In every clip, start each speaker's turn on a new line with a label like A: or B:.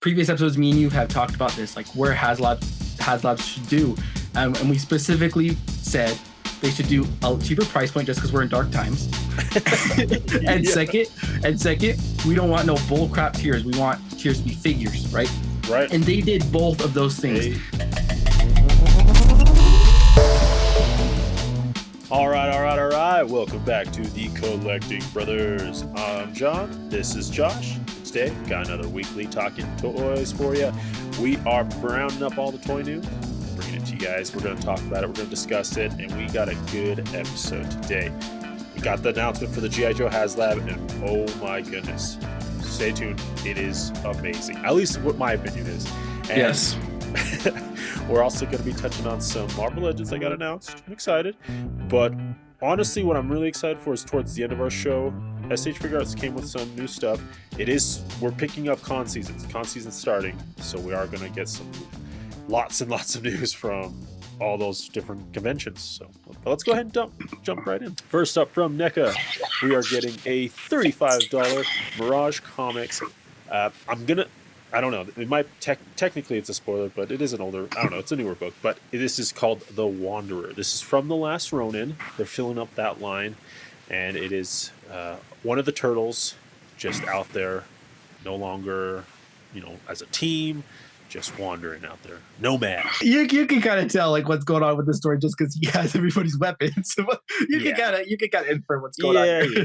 A: previous episodes, me and you have talked about this, like where Haslab should do, and we specifically said they should do a cheaper price point just because we're in dark times. and second, we don't want no bull crap tiers. We want tiers to be figures, right?
B: Right.
A: And they did both of those things.
B: All right. Welcome back to the Collecting Brothers. I'm John. This is Josh. Today, got another weekly Talking Toys for you. We are rounding up all the toy news, bringing it to you guys. We're going to talk about it. We're going to discuss it, and we got a good episode today. We got the announcement for the G.I. Joe Haslab, and oh my goodness, stay tuned. It is amazing. At least what my opinion is. And
A: yes.
B: We're also going to be touching on some Marvel Legends that got announced. I'm excited. But honestly, what I'm really excited for is towards the end of our show, S.H.Figuarts came with some new stuff. We're picking up con seasons. Con season's starting, so we are going to get some lots and lots of news from all those different conventions. So let's go ahead and jump right in. First up from NECA, we are getting a $35 Mirage Comics. I don't know. It might technically it's a spoiler, but it is an older. I don't know. It's a newer book, but this is called The Wanderer. This is from The Last Ronin. They're filling up that line, and it is one of the turtles just out there, no longer, as a team, just wandering out there, nomad.
A: You can kind of tell like what's going on with the story just because he has everybody's weapons. you can kind of infer what's going on. Yeah.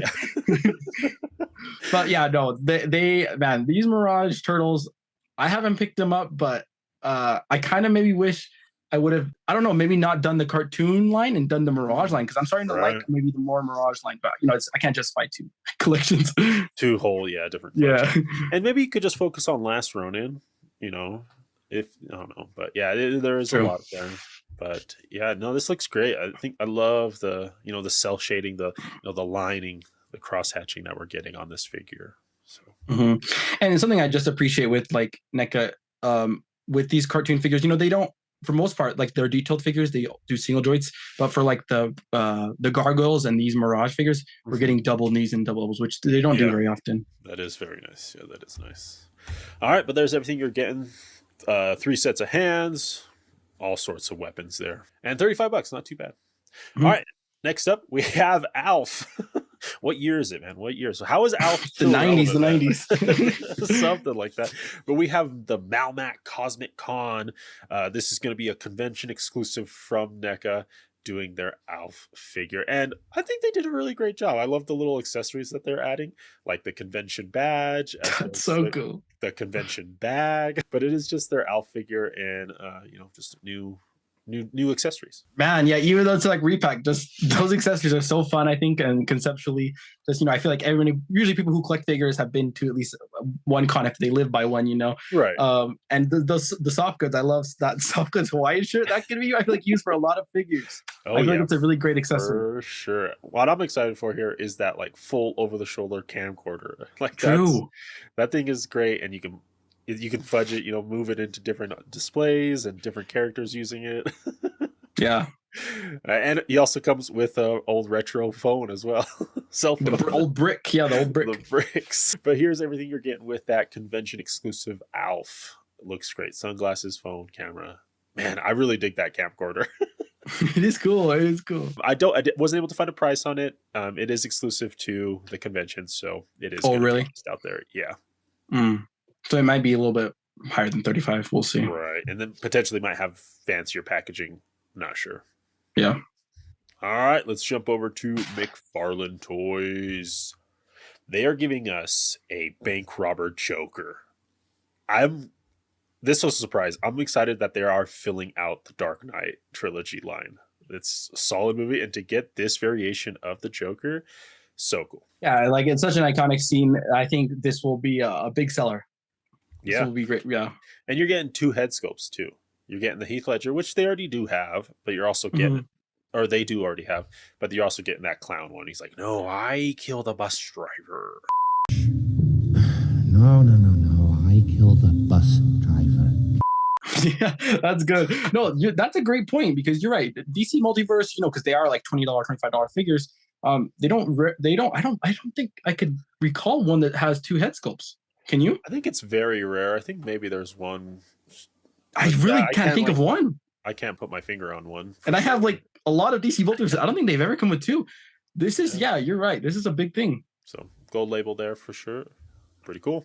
A: But yeah, no, these Mirage turtles, I haven't picked them up, but I kind of maybe wish I would have, I don't know, maybe not done the cartoon line and done the Mirage line, because I'm starting to like maybe the more Mirage line, but I can't justify two collections.
B: Two whole, different collections. Yeah. And maybe you could just focus on Last Ronin, if, I don't know, but yeah, there is a lot there. But yeah, no, this looks great. I love the, the cell shading, the lining, the cross hatching that we're getting on this figure. So.
A: And it's something I just appreciate with like NECA, with these cartoon figures. They don't, for most part, like their detailed figures, they do single joints. But for like the gargoyles and these Mirage figures, we're getting double knees and double elbows, which they don't do very often.
B: That is very nice. Yeah, that is nice. All right, but there's everything you're getting. 3 sets of hands, all sorts of weapons there, and $35, not too bad. All right, next up we have Alf. What year is it, man? What year? So how is Alf?
A: The 90s.
B: Something like that. But we have the Malmac Cosmic Con. This is going to be a convention exclusive from NECA doing their Alf figure. And I think they did a really great job. I love the little accessories that they're adding, like the convention badge.
A: That's so cool.
B: The convention bag. But it is just their Alf figure and, just new accessories.
A: Man, yeah, even though it's like repack, just those accessories are so fun, I think, and conceptually, just I feel like usually people who collect figures have been to at least one con if they live by one,
B: Right.
A: And the soft goods, I love that soft goods Hawaiian shirt. That can be, I feel like, used for a lot of figures. I feel like it's a really great accessory.
B: For sure. What I'm excited for here is that like full over the shoulder camcorder. Like that thing is great, and you can fudge it, move it into different displays and different characters using it.
A: Yeah.
B: And he also comes with an old retro phone as well. Cell phone.
A: The old brick. Yeah, the old brick.
B: The bricks. But here's everything you're getting with that convention exclusive Alf. It looks great. Sunglasses, phone, camera. Man, I really dig that camcorder.
A: It is cool.
B: I wasn't able to find a price on it. It is exclusive to the convention, so it is.
A: Oh, really?
B: Out there. Yeah.
A: So it might be a little bit higher than 35. We'll see.
B: Right. And then potentially might have fancier packaging. Not sure.
A: Yeah.
B: All right. Let's jump over to McFarlane Toys. They are giving us a bank robber Joker. This was a surprise. I'm excited that they are filling out the Dark Knight trilogy line. It's a solid movie. And to get this variation of the Joker, so cool.
A: Yeah. Like it's such an iconic scene. I think this will be a big seller.
B: Yeah,
A: this will be great. Yeah,
B: and you're getting 2 head sculpts too. You're getting the Heath Ledger, which they already do have, but you're also getting, or they do already have, but you're also getting that clown one. He's like, "No, I kill the bus driver."
C: No, I kill the bus driver.
A: Yeah, that's good. No, that's a great point because you're right. DC Multiverse, because they are like $20, $25 figures. They don't. I don't think I could recall one that has 2 head sculpts. Can you?
B: I think it's very rare. I think maybe there's one.
A: I really can't think of one.
B: I can't put my finger on one.
A: And I have like a lot of DC Multiverse. I don't think they've ever come with two. This is, you're right. This is a big thing.
B: So gold label there for sure. Pretty cool.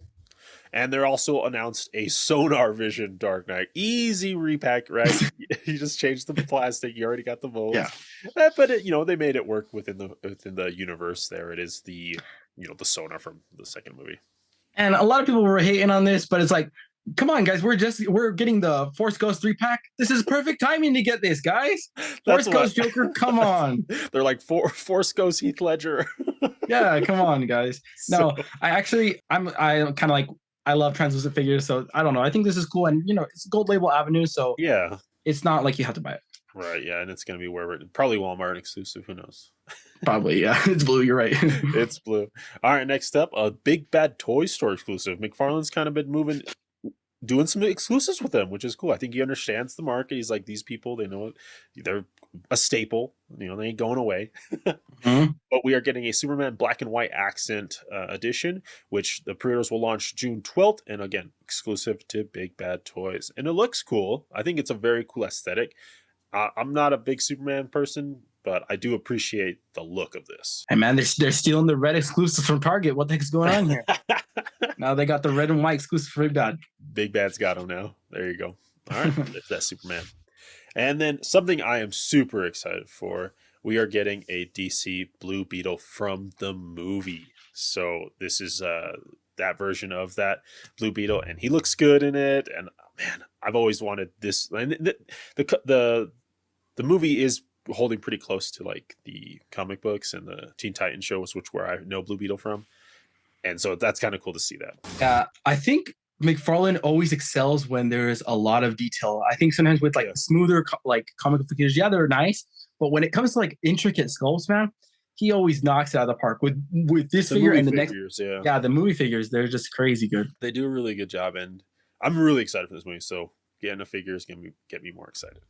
B: And they're also announced a Sonar Vision Dark Knight. Easy repack, right? You just changed the plastic. You already got the molds.
A: Yeah.
B: But they made it work within the universe. There it is. The the Sonar from the second movie.
A: And a lot of people were hating on this, but it's like, come on, guys, we're getting the Force Ghost 3-pack. This is perfect timing to get this, guys. Force Ghost Joker, come on.
B: They're like Force Ghost Heath Ledger.
A: Yeah, come on, guys. No, I kind of like, I love translucent figures, so I don't know. I think this is cool, and it's gold label avenue, so
B: yeah,
A: it's not like you have to buy it.
B: Right, yeah, and it's gonna be wherever, probably Walmart exclusive. Who knows?
A: Probably, yeah. It's blue. You're right.
B: It's blue. All right, next up, a Big Bad Toy Store exclusive. McFarlane's kind of been doing some exclusives with them, which is cool. I think he understands the market. He's like, these people, they know it. They're a staple. They ain't going away.
A: Mm-hmm.
B: But we are getting a Superman black and white accent edition, which the pre-orders will launch June 12th. And again, exclusive to Big Bad Toys. And it looks cool. I think it's a very cool aesthetic. I'm not a big Superman person, but I do appreciate the look of this.
A: Hey, man, they're stealing the red exclusives from Target. What the heck's going on here? Now they got the red and white exclusive for Big Bad.
B: Big Bad's got him now. There you go. All right, that's Superman. And then something I am super excited for, we are getting a DC Blue Beetle from the movie. So this is that version of that Blue Beetle, and he looks good in it. And man, I've always wanted this. And the movie is holding pretty close to like the comic books and the Teen Titans shows, where I know Blue Beetle from. And so that's kind of cool to see that.
A: I think McFarlane always excels when there is a lot of detail. I think sometimes with like smoother like comic book figures, they're nice, but when it comes to like intricate sculpts, man, he always knocks it out of the park with this figure and the
B: figures,
A: next. Yeah, the movie figures, they're just crazy good.
B: They do a really good job, and I'm really excited for this movie. So getting a figure is going to get me more excited.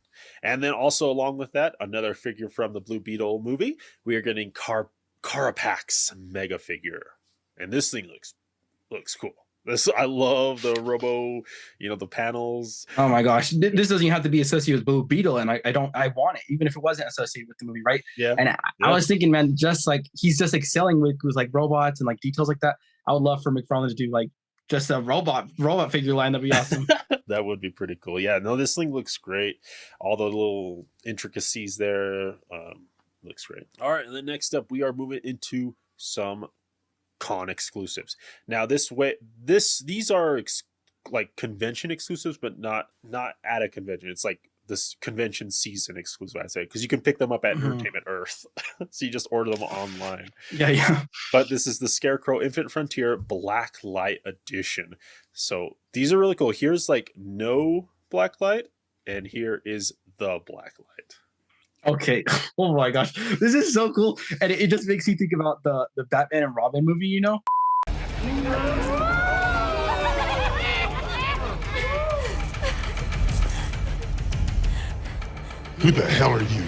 B: And then also along with that, another figure from the Blue Beetle movie, we are getting Carapax Mega figure. And this thing looks cool. I love the robo, the panels.
A: Oh my gosh. This doesn't have to be associated with Blue Beetle, and I want it, even if it wasn't associated with the movie, right?
B: Yeah.
A: And I was thinking, man, just like he's just excelling with like robots and like details like that. I would love for McFarlane to do like just a robot figure line. That'd be awesome.
B: That would be pretty cool. Yeah, no, this thing looks great. All the little intricacies there looks great. All right, and then next up, we are moving into some con exclusives. Now these are like convention exclusives, but not at a convention. It's like this convention season exclusive, I say, because you can pick them up at Entertainment Earth. So you just order them online.
A: Yeah.
B: But this is the Scarecrow Infinite Frontier Black Light Edition. So these are really cool. Here's like no black light, and here is the black light.
A: Okay. Oh my gosh. This is so cool. And it just makes you think about the Batman and Robin movie,
D: Who the hell are you?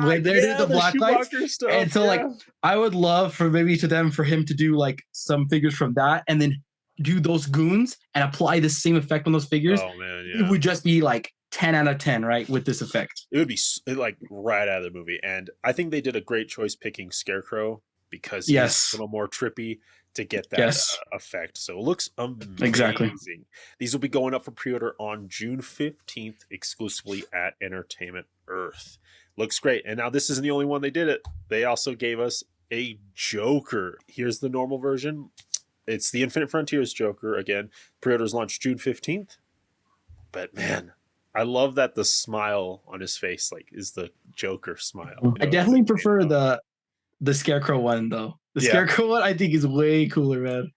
A: When they did the black lights.
B: Stuff,
A: and so like I would love for him to do like some figures from that and then do those goons and apply the same effect on those figures.
B: Oh man, yeah.
A: It would just be like 10 out of 10, right? With this effect.
B: It would be like right out of the movie. And I think they did a great choice picking Scarecrow because he's a little more trippy to get that effect. So it looks amazing.
A: Exactly.
B: These will be going up for pre-order on June 15th exclusively at Entertainment Earth. Looks great. And now this isn't the only one they did it. They also gave us a Joker. Here's the normal version. It's the Infinite Frontiers Joker. Again, pre-orders launch June 15th. But man, I love that the smile on his face like is the Joker smile.
A: I definitely prefer the Scarecrow one though. The Scarecrow one I think is way cooler, man.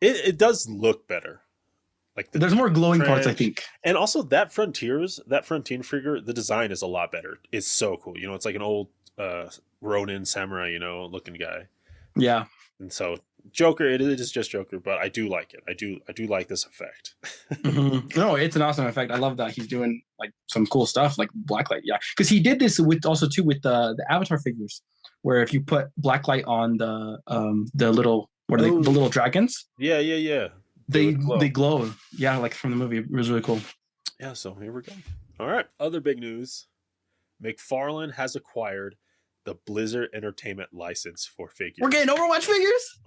B: It does look better. Like
A: there's more glowing parts, I think.
B: And also that Frontier figure, the design is a lot better. It's so cool. It's like an old Ronin samurai, looking guy.
A: Yeah.
B: And so Joker, it is just Joker, but I do like it. I do like this effect.
A: No, it's an awesome effect. I love that he's doing like some cool stuff like blacklight. Yeah, because he did this with the Avatar figures, where if you put blacklight on the little Where the little dragons.
B: Yeah.
A: They glow. Yeah, like from the movie. It was really cool.
B: Yeah, so here we go. All right. Other big news. McFarlane has acquired the Blizzard Entertainment license for figures.
A: We're getting Overwatch figures?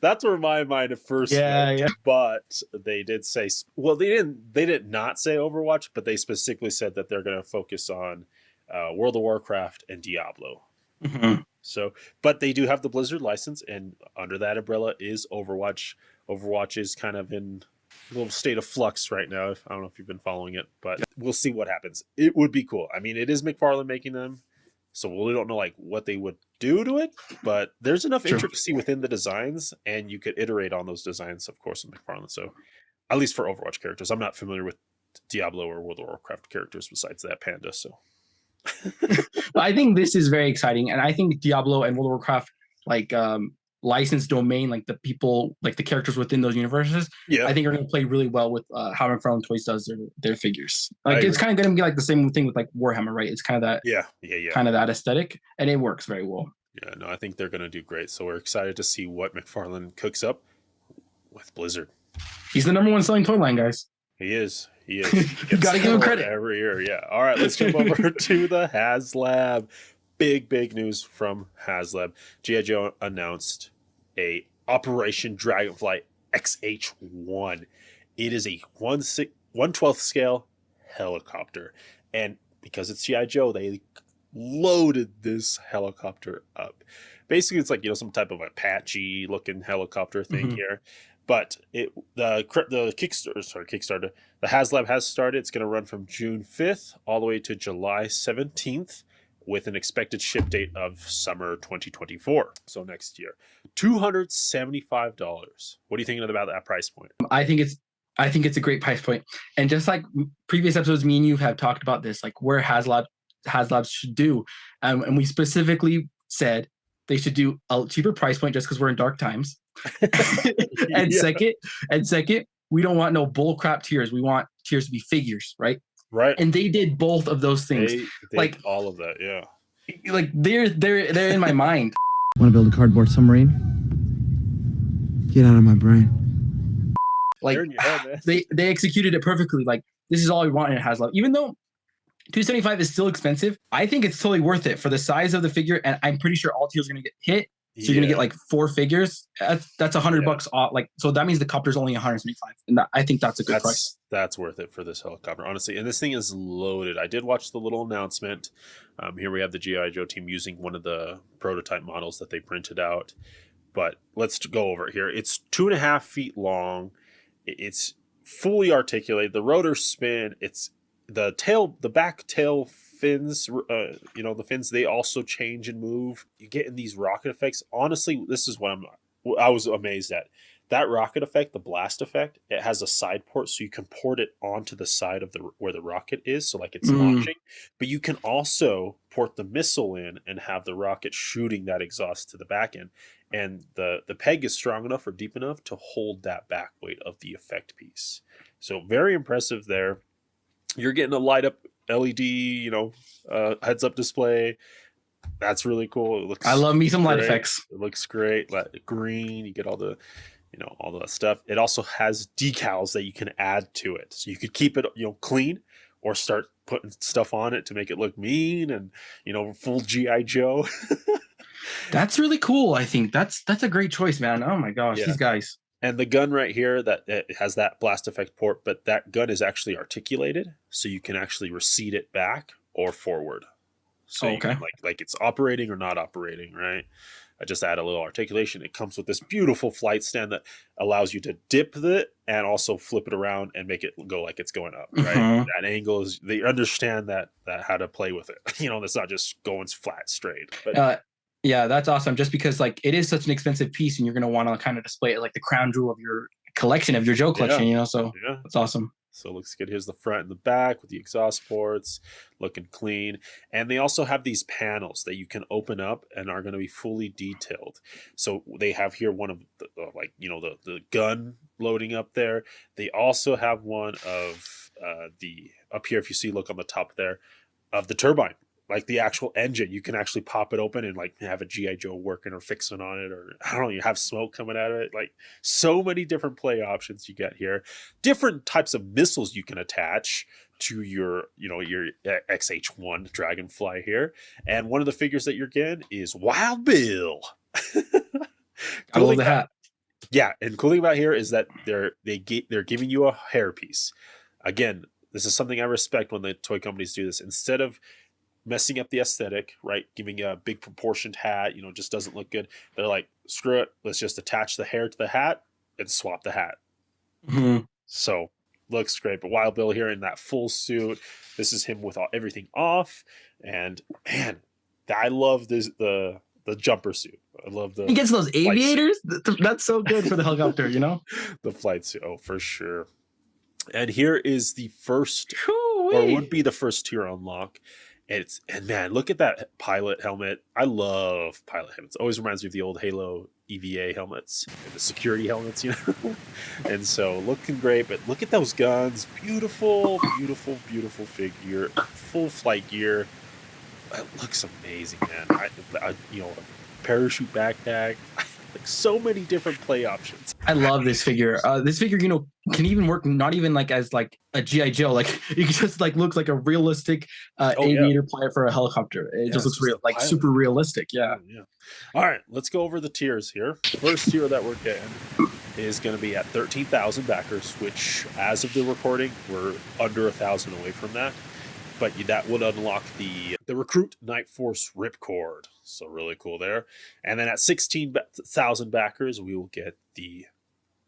B: That's where my mind at first went.
A: Yeah.
B: But they did say, well, they did not say Overwatch, but they specifically said that they're going to focus on World of Warcraft and Diablo.
A: Mm-hmm.
B: So, but they do have the Blizzard license, and under that umbrella is Overwatch. Overwatch is kind of in a little state of flux right now. I don't know if you've been following it, but we'll see what happens. It would be cool. I mean, it is McFarlane making them, so we don't know like what they would do to it, but there's enough intricacy within the designs, and you could iterate on those designs, of course, with McFarlane. So, at least for Overwatch characters, I'm not familiar with Diablo or World of Warcraft characters besides that panda. So,
A: I think this is very exciting, and I think Diablo and World of Warcraft like licensed domain, like the people, like the characters within those universes, I think are going to play really well with how McFarlane Toys does their figures. Like it's kind of going to be like the same thing with like Warhammer, right? It's kind of that kind of that aesthetic, and it works very well.
B: Yeah, no, I think they're going to do great. So we're excited to see what McFarlane cooks up with Blizzard.
A: He's the number one selling toy line, guys.
B: He is. He
A: Gotta give him credit
B: every year. Yeah. All right, let's jump over to the Haslab. Big news from Haslab. G.I. Joe announced a Operation Dragonfly XH1. It is a 1/12 scale helicopter, and because it's G.I. Joe, they loaded this helicopter up. Basically, it's like some type of Apache looking helicopter thing here. But the Kickstarter, the Haslab has started. It's going to run from June 5th all the way to July 17th with an expected ship date of summer 2024. So next year. $275. What are you thinking about that price point?
A: I think it's a great price point. And just like previous episodes, me and you have talked about this, like where Haslabs should do. And we specifically said they should do a cheaper price point just because we're in dark times. and second, we don't want no bull crap tiers. We want tiers to be figures, right?
B: Right.
A: And they did both of those things.
B: They like all of that, yeah.
A: Like they're in my mind.
C: Want to build a cardboard submarine? Get out of my brain.
A: Like
B: in your head, man.
A: they executed it perfectly. Like this is all we want in a Haslab. Even though $275 is still expensive, I think it's totally worth it for the size of the figure, and I'm pretty sure all tiers are gonna get hit. So you're gonna get like 4 figures. That's $100 off. Like so that means the copter's only $175, and I think that's a good price.
B: That's worth it for this helicopter, honestly. And this thing is loaded. I did watch the little announcement. Here we have the G.I. Joe team using one of the prototype models that they printed out. But let's go over it here. It's 2.5 feet long. It's fully articulated. The rotors spin. It's the back tail fins, the fins, they also change and move. You get in these rocket effects. Honestly, this is what I was amazed at. That rocket effect, the blast effect, it has a side port, so you can port it onto the side of where the rocket is, so like it's launching. But you can also port the missile in and have the rocket shooting that exhaust to the back end. And the peg is strong enough or deep enough to hold that back weight of the effect piece. So very impressive there. You're getting a light up LED, heads up display. That's really cool.
A: I love me some
B: great.
A: light effects.
B: It looks great. Like green, you get all the, all that stuff. It also has decals that you can add to it. So you could keep it, clean, or start putting stuff on it to make it look mean and, full G.I. Joe.
A: That's really cool. I think that's a great choice, man. Oh my gosh, these guys.
B: And the gun right here, that it has that blast effect port, but that gun is actually articulated, so you can actually recede it back or forward. So you can, like it's operating or not operating, right? I just add a little articulation. It comes with this beautiful flight stand that allows you to dip it and also flip it around and make it go like it's going up, right? That angle is, they understand that how to play with it. That's not just going flat straight. But
A: yeah, that's awesome. Just because like it is such an expensive piece, and you're gonna want to kind of display it like the crown jewel of your collection, of your Joe collection. So that's awesome.
B: So it looks good. Here's the front and the back with the exhaust ports, looking clean. And they also have these panels that you can open up and are going to be fully detailed. So they have here one of the gun loading up there. They also have one of up here, if you see, look on the top there, of the turbine. like the actual engine. You can actually pop it open and like have a GI Joe working or fixing on it, or I don't know, you have smoke coming out of it. Like so many different play options you get here. Different types of missiles you can attach to your, you know, your XH1 Dragonfly here. And one of the figures that you're getting is Wild Bill.
A: I love the hat.
B: Yeah, and cool thing about here is that they're giving you a hairpiece. Again, this is something I respect when the toy companies do this. Instead of messing up the aesthetic, right, giving a big proportioned hat, you know, just doesn't look good. They're like, screw it, let's just attach the hair to the hat and swap the hat.
A: Mm-hmm.
B: So looks great. But Wild Bill here in that full suit. This is him with everything off, and man, I love the jumper suit. I love the.
A: He gets those aviators. That's so good for the helicopter, you know.
B: The flight suit, oh for sure. And here is the first,
A: Woo-wee.
B: or would be the first tier unlock. And man, look at that pilot helmet. I love pilot helmets. It always reminds me of the old Halo EVA helmets and the security helmets, you know. And so looking great, but look at those guns. Beautiful, beautiful, beautiful figure. Full flight gear. It looks amazing, man. You know, parachute backpack. Like so many different play options.
A: I love this figure. This figure, you know, can even work not even like as like a GI Joe. Like you can just like look like a realistic aviator pilot for a helicopter. It just looks real, like super realistic. Yeah.
B: Yeah. All right, let's go over the tiers here. First tier that we're getting is going to be at 13,000 backers, which as of the recording, we're under 1,000 away from that. But that would unlock the Recruit Night Force Ripcord. So really cool there. And then at 16,000 backers, we will get the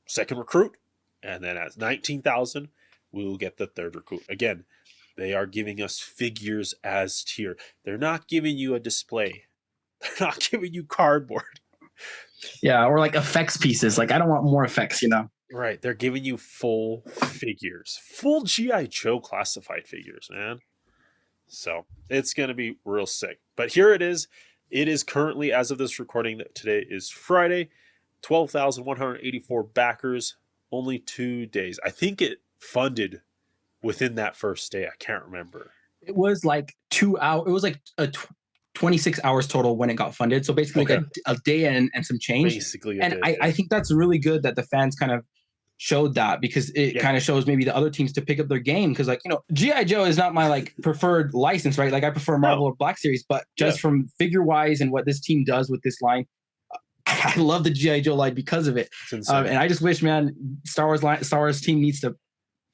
B: second Recruit. And then at 19,000, we will get the third Recruit. Again, they are giving us figures as tier. They're not giving you a display. They're not giving you cardboard.
A: Yeah, or like effects pieces. Like I don't want more effects, you know.
B: Right. They're giving you full figures. Full G.I. Joe classified figures, man. So it's going to be real sick. But here it is. It is currently, as of this recording, that today is Friday, 12,184 backers, only 2 days. I think it funded within that first day. I can't remember.
A: It was like 2 hours. It was like 26 hours total when it got funded. So basically like a day and some change.
B: Basically,
A: I think that's really good that the fans kind of showed that, because it kind of shows maybe the other teams to pick up their game. Because like, you know, GI Joe is not my like preferred license, right? Like I prefer Marvel or Black Series, but just from figure wise and what this team does with this line, I love the GI Joe line because of it. And I just wish, man, Star Wars team needs to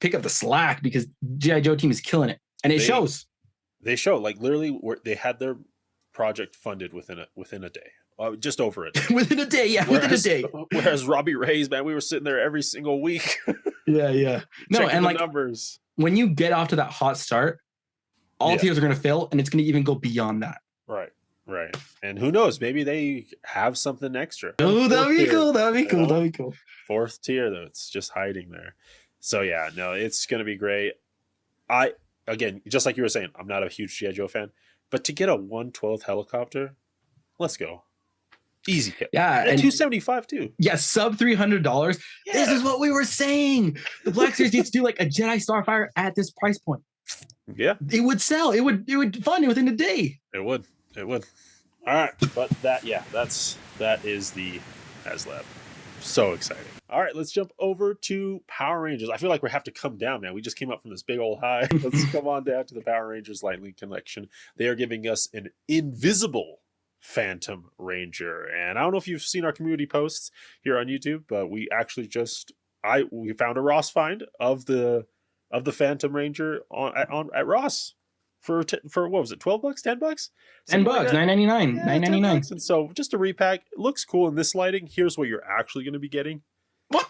A: pick up the slack, because GI Joe team is killing it, and it shows. They
B: show like literally they had their project funded within a day. Just over it.
A: Within a day, within a day.
B: Whereas Robbie Reyes, man, we were sitting there every single week.
A: Yeah. No, and like
B: numbers.
A: When you get off to that hot start, all tiers are going to fill, and it's going to even go beyond that.
B: Right. And who knows? Maybe they have something extra.
A: Oh, that'd be cool. That'd be cool.
B: Fourth tier, though, it's just hiding there. So yeah, no, it's going to be great. Again, just like you were saying, I'm not a huge G.I. Joe fan, but to get a 1/12 helicopter, let's go. Easy hit.
A: Yeah.
B: And $275 too.
A: Yeah, sub $300. Yeah. This is what we were saying. The Black Series needs to do like a Jedi Starfire at this price point.
B: Yeah.
A: It would sell. It would fund within a day.
B: It would. All right. But that is the Haslab. So exciting. All right, let's jump over to Power Rangers. I feel like we have to come down, man. We just came up from this big old high. Let's come on down to the Power Rangers Lightning Collection. They are giving us an invisible Phantom Ranger, and I don't know if you've seen our community posts here on YouTube, but we actually we found a Ross find of the Phantom Ranger at Ross for what was it, $12, $10,
A: $10, $9.99, $9.99.
B: And so just a repack. It looks cool in this lighting. Here's what you're actually going to be getting.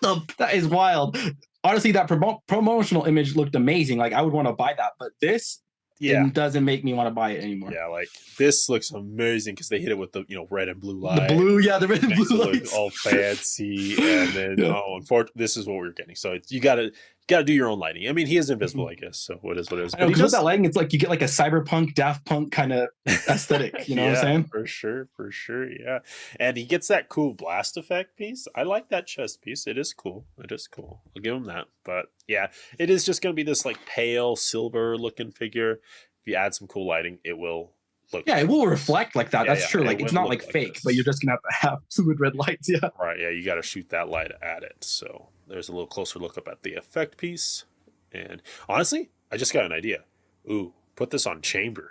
A: That is wild. Honestly, that promotional image looked amazing. Like I would want to buy that, but this doesn't make me want to buy it anymore.
B: Yeah, like this looks amazing because they hit it with the red and blue light.
A: The red and blue lights,
B: all fancy. And then unfortunately, this is what we're getting. So you gotta do your own lighting. I mean, he is invisible, I guess. So what is?
A: Because with that lighting, it's like you get like a cyberpunk, Daft Punk kind of aesthetic. You know what I'm saying?
B: For sure. Yeah, and he gets that cool blast effect piece. I like that chest piece. It is cool. I'll give him that. But yeah, it is just going to be this like pale silver looking figure. If you add some cool lighting, it will look.
A: Yeah, it will reflect like that. That's true.
B: it
A: Like it's
B: would
A: not
B: look
A: like fake,
B: this.
A: but you're just gonna have to have fluid red lights. Yeah.
B: Right, yeah, you got to shoot that light at it. So there's a little closer look up at the effect piece. And honestly, I just got an idea. Ooh, put this on chamber,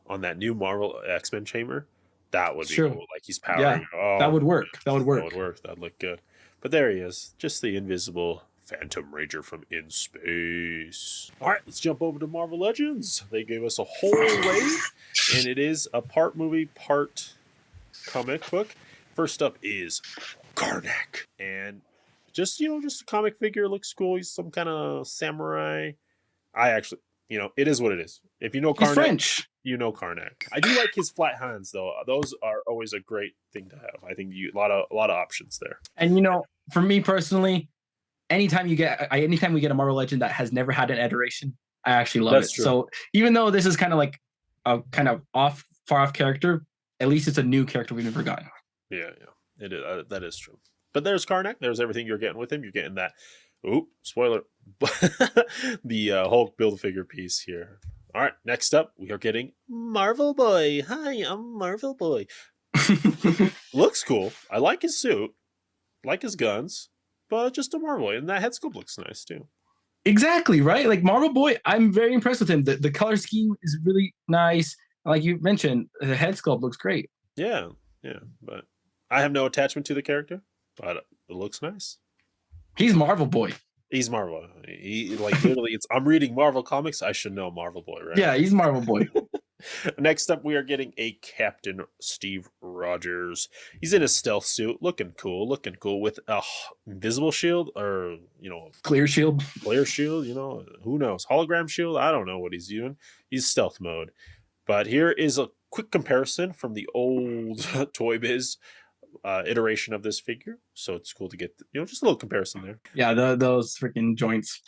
B: on that new Marvel X-Men chamber. That would be
A: True.
B: cool. Like he's powering.
A: Yeah,
B: Oh,
A: that would work.
B: man,
A: That would work.
B: That would work. That'd look good. But there he is, just the invisible Phantom Ranger from in space. All right, let's jump over to Marvel Legends. They gave us a whole wave, and it is a part movie, part comic book. First up is Karnak, and just just a comic figure. Looks cool. He's some kind of samurai. I actually, it is what it is. If you know
A: He's
B: Karnak,
A: French.
B: you know Karnak. I do like his flat hands though. Those are always a great thing to have. I think a lot of options there.
A: And for me personally, anytime we get a Marvel Legend that has never had an iteration, I actually love
B: That's
A: it.
B: true.
A: So even though this is kind of like a kind of far off character, at least it's a new character we've never gotten.
B: Yeah, it is. That is true. But there's Karnak. There's everything you're getting with him. You're getting that. Oop, spoiler. The Hulk Build-A-Figure piece here. All right, next up, we are getting Marvel Boy. Hi, I'm Marvel Boy. Looks cool. I like his suit. Like his guns. But just a Marvel Boy. And that head sculpt looks nice, too.
A: Exactly, right? Like Marvel Boy, I'm very impressed with him. The color scheme is really nice. Like you mentioned, the head sculpt looks great.
B: Yeah. But I have no attachment to the character. But it looks nice.
A: He's Marvel Boy.
B: He's Marvel. He literally. I'm reading Marvel comics. I should know Marvel Boy, right?
A: Yeah, he's Marvel Boy.
B: Next up, we are getting a Captain Steve Rogers. He's in a stealth suit, looking cool with a invisible shield or
A: Clear shield.
B: Clear shield. Who knows? Hologram shield. I don't know what he's doing. He's stealth mode. But here is a quick comparison from the old Toy Biz iteration of this figure, so it's cool to get just a little comparison there.
A: Yeah, those freaking joints,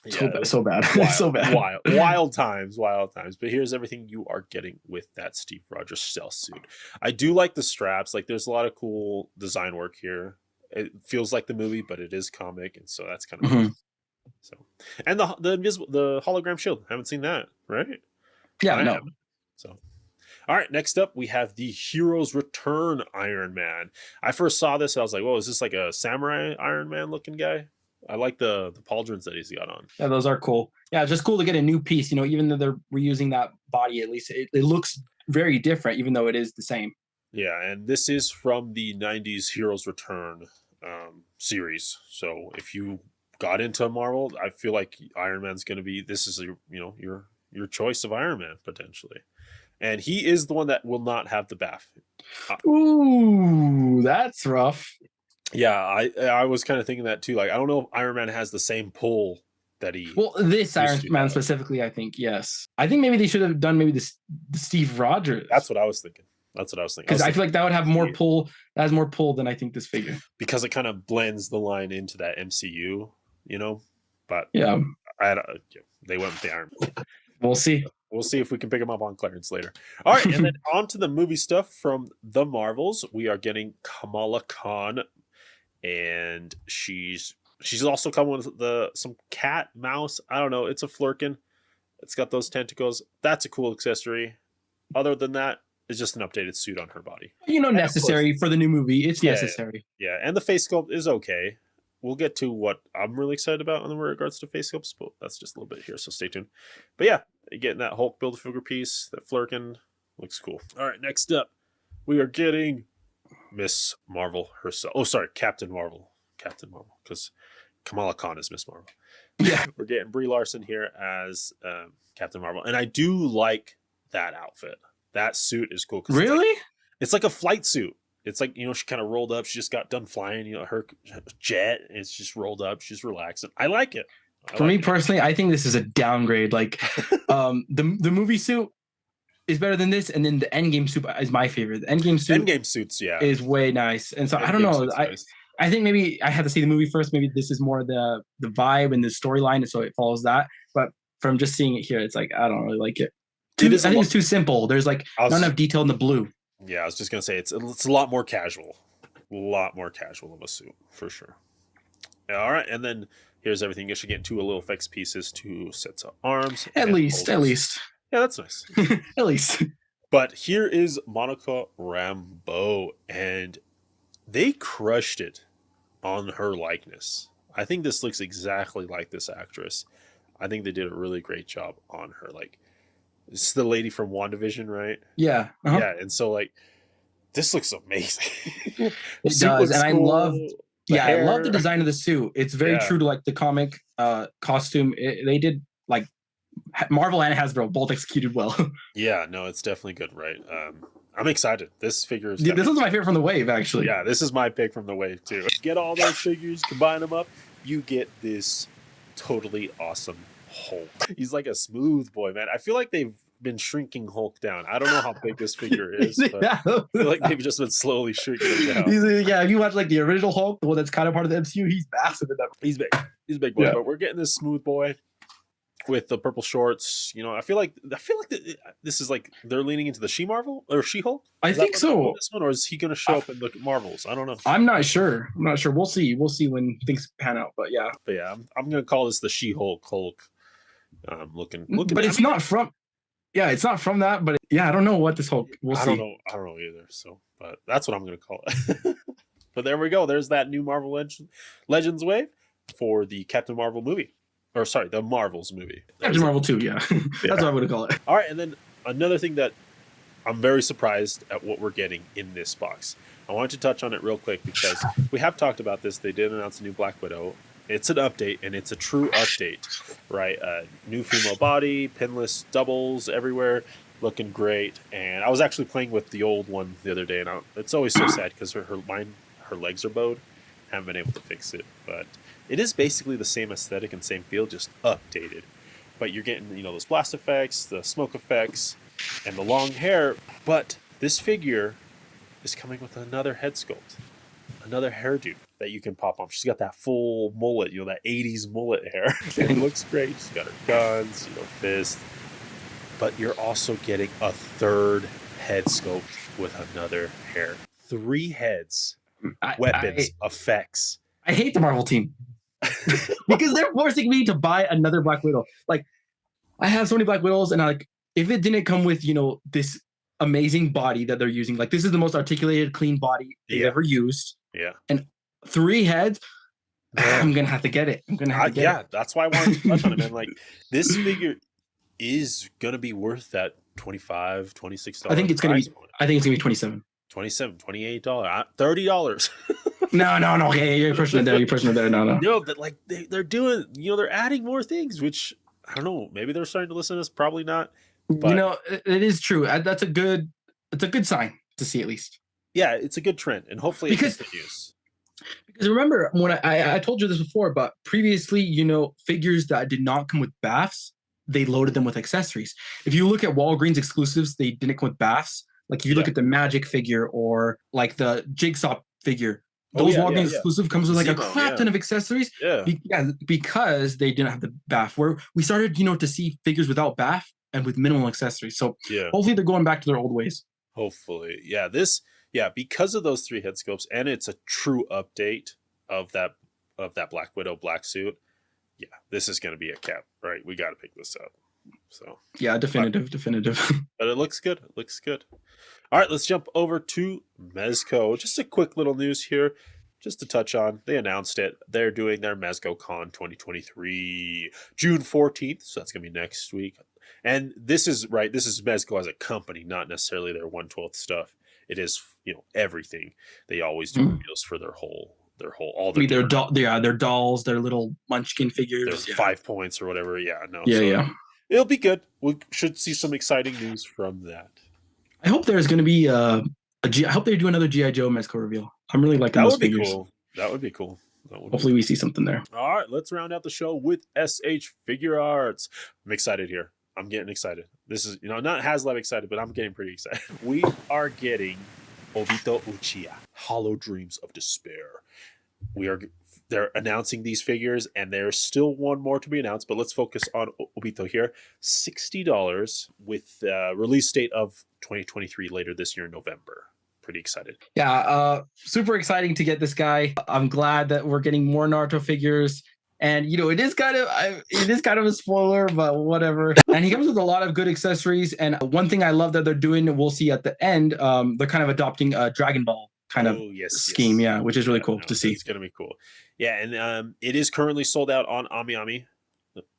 A: so bad.
B: Wild,
A: So bad.
B: wild times. But here's everything you are getting with that Steve Rogers stealth suit. I do like the straps. Like there's a lot of cool design work here. It feels like the movie, but it is comic, and so that's kind of cool. So, and the hologram shield. Haven't seen that, right?
A: Yeah, no.
B: So. All right, next up, we have the Heroes Return Iron Man. I first saw this, I was like, whoa, is this like a samurai Iron Man looking guy? I like the pauldrons that he's got on.
A: Yeah, those are cool. Yeah, it's just cool to get a new piece. Even though they're reusing that body, at least it looks very different, even though it is the same.
B: Yeah, and this is from the 90s Heroes Return series. So if you got into Marvel, I feel like Iron Man's going to be, this is your choice of Iron Man, potentially. And he is the one that will not have the bath.
A: Ooh, that's rough.
B: Yeah, I was kind of thinking that too. Like, I don't know if Iron Man has the same pull that he.
A: Well, this Iron Man specifically, I think yes. I think maybe they should have done maybe the Steve Rogers.
B: That's what I was thinking.
A: Because I feel like that would have more pull. That has more pull than I think this figure.
B: Because it kind of blends the line into that MCU, But
A: yeah,
B: they went with the Iron Man.
A: We'll see.
B: We'll see if we can pick them up on clearance later. All right, and then on to the movie stuff from the Marvels. We are getting Kamala Khan, and she's also coming with some cat, mouse. I don't know. It's a flurkin. It's got those tentacles. That's a cool accessory. Other than that, it's just an updated suit on her body.
A: Necessary for the new movie. It's necessary.
B: Yeah, and the face sculpt is okay. We'll get to what I'm really excited about in regards to face sculpts, but that's just a little bit here, so stay tuned. But yeah, getting that Hulk Build-A-Figure piece, that Flurkin, looks cool. All right, next up, we are getting Miss Marvel herself. Oh, sorry, Captain Marvel, because Kamala Khan is Miss Marvel.
A: Yeah.
B: We're getting Brie Larson here as Captain Marvel, and I do like that outfit. That suit is cool.
A: Really?
B: It's like a flight suit. It's like, she kind of rolled up. She just got done flying, her jet. It's just rolled up. She's relaxing. I like it.
A: For me personally, I think this is a downgrade. Like the movie suit is better than this. And then the Endgame suit is my favorite. The Endgame suits, yeah, is way nice. And so I don't know. I think maybe I have to see the movie first. Maybe this is more the vibe and the storyline. And so it follows that. But from just seeing it here, it's like, I don't really like it. I think it's too simple. There's like not enough detail in the blue.
B: Yeah, I was just going to say, it's a lot more casual. A lot more casual of a suit, for sure. All right, and then here's everything. You should get 2 little effects pieces, 2 sets of arms.
A: At least.
B: Yeah, that's nice.
A: At least.
B: But here is Monica Rambeau, and they crushed it on her likeness. I think this looks exactly like this actress. I think they did a really great job on her. Like, this is the lady from WandaVision, right?
A: Yeah.
B: Yeah, and so like this looks amazing.
A: It does, and
B: cool.
A: I love the design of the suit. It's very true to like the comic costume. They did like Marvel and Hasbro both executed well.
B: Yeah, no, it's definitely good, right? I'm excited. This figure is
A: this is my favorite from the wave, actually.
B: Yeah, this is my pick from the wave too. Get all those figures, combine them up, you get this totally awesome Hulk. He's like a smooth boy, man. I feel like they've been shrinking Hulk down. I don't know how big this figure is, but I feel like they've just been slowly shrinking him down.
A: If you watch like the original Hulk, the one that's kind of part of the MCU, he's massive in that.
B: He's big. He's a big boy, but we're getting this smooth boy with the purple shorts. You know, I feel like this is like they're leaning into the She-Marvel or She-Hulk.
A: I think so.
B: This one, or is he going to show up in the Marvels? I don't know.
A: I'm not sure. We'll see. We'll see when things pan out. But yeah.
B: I'm going to call this the She-Hulk Hulk. Looking.
A: But it's not from. Yeah, it's not from that. But yeah, I don't know what this Hulk. We'll see.
B: I don't know either. So, but that's what I'm going to call it. But there we go. There's that new Marvel Legends wave for the Captain Marvel movie. Or sorry, the Marvels movie.
A: Captain Marvel 2, yeah. That's what I would call it.
B: All right, and then another thing that I'm very surprised at what we're getting in this box. I wanted to touch on it real quick because we have talked about this. They did announce a new Black Widow. It's an update, and it's a true update, right? New female body, pinless doubles everywhere, looking great. And I was actually playing with the old one the other day, and it's always so sad because her legs are bowed. Haven't been able to fix it, but it is basically the same aesthetic and same feel, just updated. But you're getting, those blast effects, the smoke effects, and the long hair. But this figure is coming with another head sculpt, another hairdo that you can pop on. She's got that full mullet, that 80s mullet hair. It looks great. She's got her guns, fist. But you're also getting a third head sculpt with another hair. 3 heads, weapons, effects.
A: I hate the Marvel team. Because they're forcing me to buy another Black Widow. Like, I have so many Black Widows, and if it didn't come with, this amazing body that they're using, like this is the most articulated, clean body they've ever used.
B: Yeah.
A: And 3 heads, I'm gonna have to get it.
B: That's why I wanted to touch on it, man. Like, this figure is gonna be worth that $25, $26.
A: I think it's gonna be 27.
B: $27, $28, $30.
A: No. Okay, you're pushing it there. No.
B: No, but like they're doing, they're adding more things, which I don't know. Maybe they're starting to listen to us. Probably not. But,
A: it is true. It's a good sign to see, at least.
B: Yeah, it's a good trend, and hopefully it continues.
A: Because remember when I told you this before, but previously, figures that did not come with baths, they loaded them with accessories. If you look at Walgreens exclusives, they didn't come with baths. Like if you look at the Magic figure or like the Jigsaw figure, those Walgreens exclusive comes with like a crap ton of accessories. Because they didn't have the bath. Where we started, to see figures without bath and with minimal accessories. So hopefully they're going back to their old ways.
B: Hopefully, because of those 3 head sculpts, and it's a true update of that Black Widow black suit. Yeah, this is going to be a cap, right? We got to pick this up. So
A: definitive.
B: But it looks good. All right, let's jump over to Mezco. Just a quick little news here, just to touch on. They announced it. They're doing their Mezco Con 2023, June 14th. So that's gonna be next week. And this is right. This is Mezco as a company, not necessarily their 1/12 stuff. It is everything. They always do reveals for their dolls, their little Munchkin figures, their 5 points or whatever. It'll be good. We should see some exciting news from that.
A: I hope there's going to be I hope they do another G.I. Joe Mezco reveal. I'm really liking those figures.
B: That would be cool.
A: Hopefully we see something there.
B: All right, let's round out the show with S.H.Figuarts. I'm excited here. I'm getting excited. This is, not Haslab excited, but I'm getting pretty excited. We are getting Obito Uchiha, Hollow Dreams of Despair. They're announcing these figures, and there's still one more to be announced, but let's focus on Obito here. $60 with release date of 2023 later this year in November. Pretty excited.
A: Yeah, super exciting to get this guy. I'm glad that we're getting more Naruto figures. And it is kind of a spoiler, but whatever. And he comes with a lot of good accessories. And one thing I love that they're doing, we'll see at the end, they're kind of adopting a Dragon Ball kind of scheme, yeah, which is really cool to see.
B: It's gonna be cool. Yeah, and it is currently sold out on AmiAmi.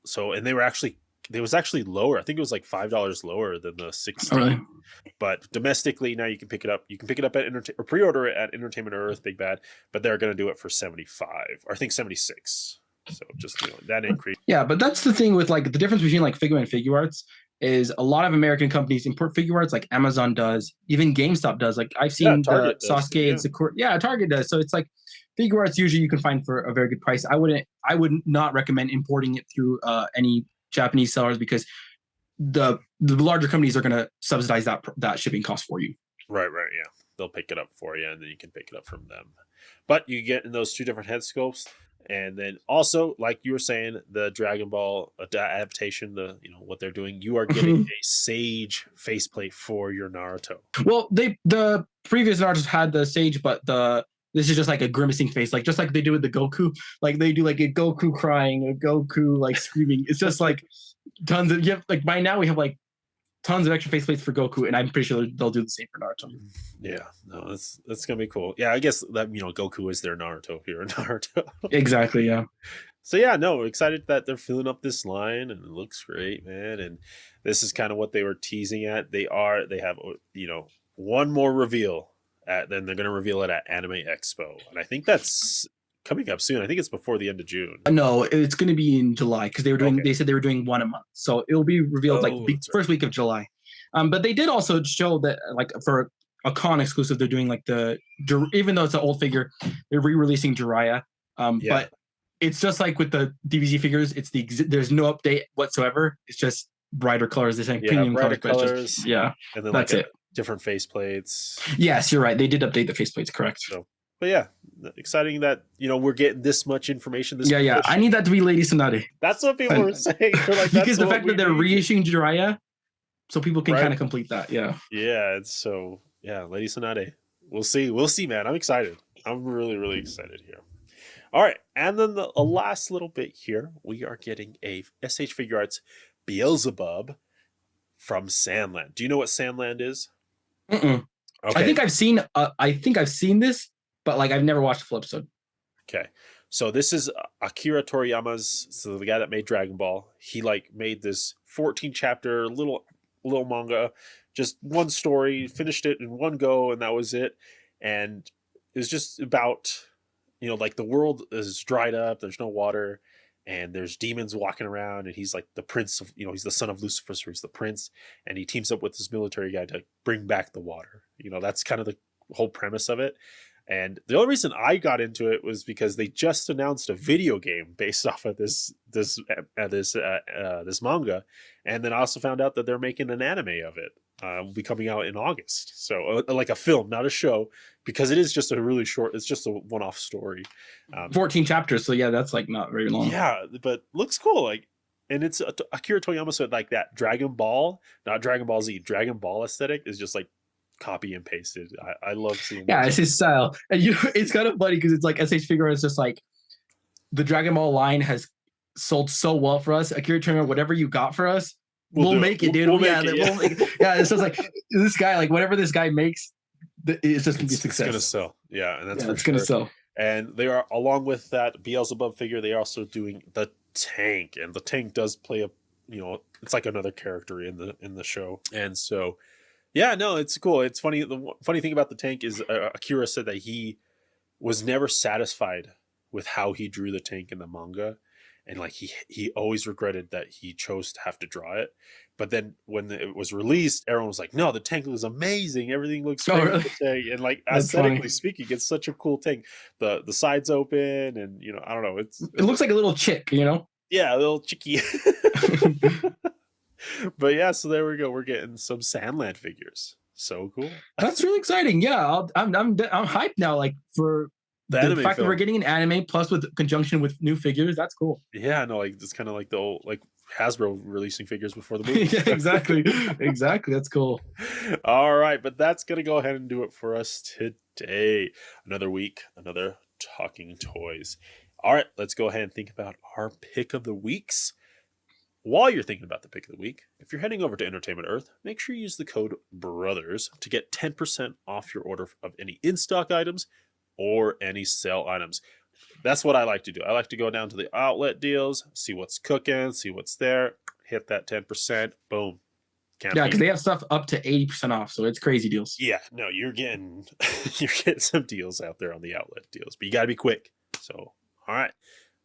B: So, and it was actually lower. I think it was like $5 lower than the 16.
A: Oh, really?
B: But domestically now you can pick it up. You can pick it up at or pre-order it at Entertainment Earth, Big Bad. But they're gonna do it for 75, or I think 76. So just that increase.
A: Yeah, but that's the thing with like the difference between like Figma and Figuarts is a lot of American companies import Figuarts, like Amazon does, even GameStop does. Like I've seen the Sasuke and Sakura. Yeah, Target does. So it's like Figuarts usually you can find for a very good price. I would not recommend importing it through any Japanese sellers because the larger companies are going to subsidize that shipping cost for you.
B: Right, yeah. They'll pick it up for you, and then you can pick it up from them. But you get in those two different head sculpts. And then also, like you were saying, the Dragon Ball adaptation, what they're doing, you are getting a Sage faceplate for your Naruto.
A: Well, the previous Naruto's had the Sage, but this is just like a grimacing face, like just like they do with the Goku. Like they do like a Goku crying, a Goku like screaming. It's just like tons of like by now we have like tons of extra faceplates for Goku, and I'm pretty sure they'll do the same for Naruto.
B: Yeah, no, that's gonna be cool. Yeah, I guess that Goku is their Naruto here in Naruto.
A: Exactly, yeah.
B: So yeah, no, excited that they're filling up this line, and it looks great, man. And this is kind of what they were teasing at. They have one more reveal then they're gonna reveal it at Anime Expo, and I think that's coming up soon. I think it's before the end of June.
A: No, it's going to be in July because they said they were doing one a month. So it'll be revealed first week of July. But they did also show that like for a con exclusive, they're doing like even though it's an old figure, they're re-releasing Jiraiya. But it's just like with the DBZ figures, there's no update whatsoever. It's just brighter colors. They're saying premium colors. And then that's it.
B: Different faceplates.
A: Yes, you're right. They did update the faceplates, correct.
B: But yeah, exciting that we're getting this much information.
A: I need that to be Lady Tsunade.
B: That's what people were saying. Like,
A: because the fact that they're reissuing Jiraiya, so people can kind of complete that. Yeah.
B: Yeah. Lady Tsunade. We'll see, man. I'm excited. I'm really, really excited here. All right, and then the last little bit here, we are getting a S.H.Figuarts Beelzebub from Sandland. Do you know what Sandland is?
A: Okay. I think I've seen this. But like I've never watched a full episode.
B: Okay, so this is Akira Toriyama's, the guy that made Dragon Ball. He like made this 14-chapter little manga, just one story, finished it in one go, and that was it. And it was just about like the world is dried up, there's no water, and there's demons walking around, and he's like the prince of he's the son of Lucifer, so he's the prince, and he teams up with this military guy to bring back the water. That's kind of the whole premise of it. And the only reason I got into it was because they just announced a video game based off of this manga, and then I also found out that they're making an anime of it. Will be coming out in August, so like a film, not a show, because it is just a really short. It's just a one-off story.
A: 14 chapters, so yeah, that's like not very long.
B: Yeah, but looks cool. Like, and it's Akira Toriyama, so like that Dragon Ball, not Dragon Ball Z, Dragon Ball aesthetic is just like copy and pasted. I love seeing that.
A: It's his style. And it's kind of funny because it's like S.H.Figuarts is just like the Dragon Ball line has sold so well for us. Akira Toriyama, whatever you got for us, we'll make it, dude. It's just like this guy, like whatever this guy makes, it's just gonna be a success.
B: It's gonna sell. Yeah, and
A: it's gonna sell.
B: And they are, along with that Beelzebub figure, they are also doing the tank, and the tank does play a it's like another character in the show. And so yeah, no, it's cool. It's funny. The funny thing about the tank is Akira said that he was never satisfied with how he drew the tank in the manga, and like he always regretted that he chose to have to draw it. But then when it was released, everyone was like, "No, the tank looks amazing. Everything looks great with the tank." And like aesthetically speaking, it's such a cool tank. The sides open, and I don't know.
A: It looks like a little chick,
B: Yeah, a little chickie. But yeah, so there we go. We're getting some Sandland figures. So cool.
A: That's really exciting. Yeah, I'm hyped now. Like for the fact that we're getting an anime plus with conjunction with new figures. That's cool.
B: Yeah, no, like it's kind of like the old like Hasbro releasing figures before the movie.
A: Yeah, exactly. That's cool.
B: All right, but that's gonna go ahead and do it for us today. Another week, another Talking Toys. All right, let's go ahead and think about our pick of the weeks. While you're thinking about the pick of the week, if you're heading over to Entertainment Earth, make sure you use the code BROTHERS to get 10% off your order of any in-stock items or any sale items. That's what I like to do. I like to go down to the outlet deals, see what's cooking, see what's there, hit that 10%, boom.
A: Yeah, because they have stuff up to 80% off, so it's crazy deals.
B: Yeah, no, you're getting some deals out there on the outlet deals, but you got to be quick. So, all right,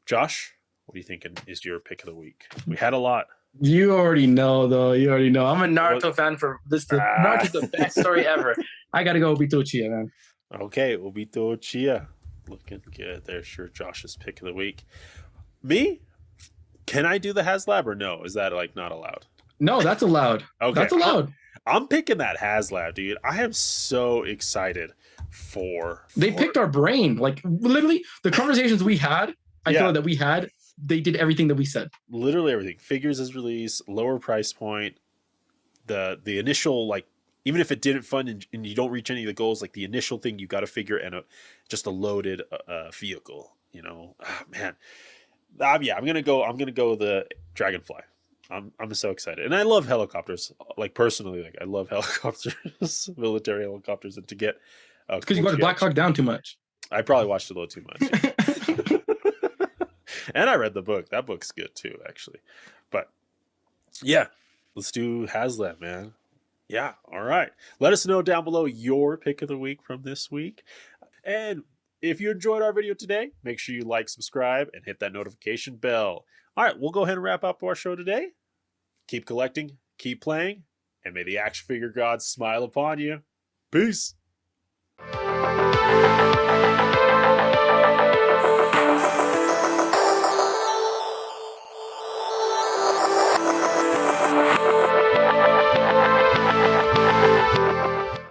B: Josh, what are you thinking is your pick of the week? We had a lot.
A: You already know, though. You already know. I'm a Naruto fan for this. Naruto's the best story ever. I got to go Obito Uchiha, man.
B: Okay, Obito Uchiha. Looking good there. Sure, Josh's pick of the week. Me? Can I do the Haslab or no? Is that like not allowed?
A: No, that's allowed.
B: Okay.
A: That's allowed.
B: I'm picking that Haslab, dude. I am so excited for...
A: They picked our brain. Like, literally, the conversations we had, I feel that we had, they did everything that we said.
B: Literally everything. Figures is released, lower price point. The initial, like, even if it didn't fund and you don't reach any of the goals, like the initial thing you got a figure and just a loaded vehicle, you know. Oh, man. Yeah, I'm gonna go the Dragonfly. I'm so excited, and I love helicopters. Like personally, like I love helicopters, military helicopters, and to get
A: because you watched Black Hawk Down too much.
B: I probably watched it a little too much, and I read the book. That book's good too, actually. But yeah, let's do Haslab, man. Yeah, all right. Let us know down below your pick of the week from this week, and if you enjoyed our video today, make sure you like, subscribe, and hit that notification bell. All right, we'll go ahead and wrap up our show today. Keep collecting, keep playing, and may the action figure gods smile upon you. Peace.